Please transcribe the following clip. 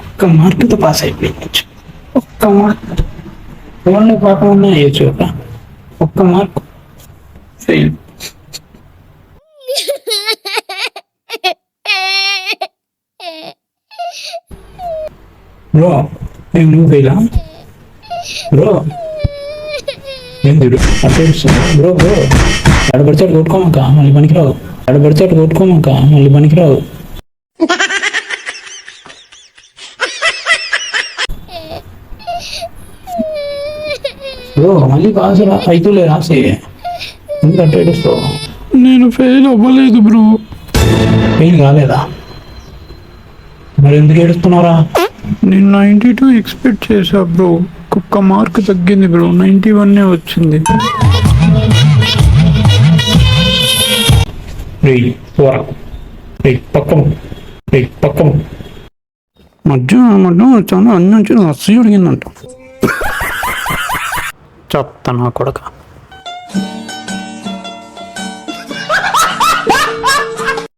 ఒక్క మార్కుతో పాస్ అయిపోయింది. ఒక్క మార్క్ ఓన్లీ కాకుండా వేయచ్చు కదా. ఒక్క మార్క్ ఫెయిల్. బ్రో నువ్వు ఫెయిలా బ్రో? ఏంది అట్లా బ్రో? బ్రో ఎడబడిచాడు కొట్టుకోమాక మళ్ళీ పనికిరావు. ఎడబడిచాడు కొట్టుకోమాక మళ్ళీ పనికిరావు. బ్రో మళ్ళీ పాస్ అవుతులే రాసి ఎందుకంటే ఏడుస్తావు? నేను ఫెయిల్ అవ్వలేదు బ్రో. ఫెయిల్ కాలేదా? మరి ఎందుకు ఏడుస్తున్నారా? నేను 92 ఎక్స్పెక్ట్ చేశా బ్రో. ఒక్క మార్క్ తగ్గింది బ్రో, 91 వచ్చింది. పక్కం మధ్యాహ్నం చాలా అన్నం అస్సలు అడిగిందంట. చెప్తా నా కొడక.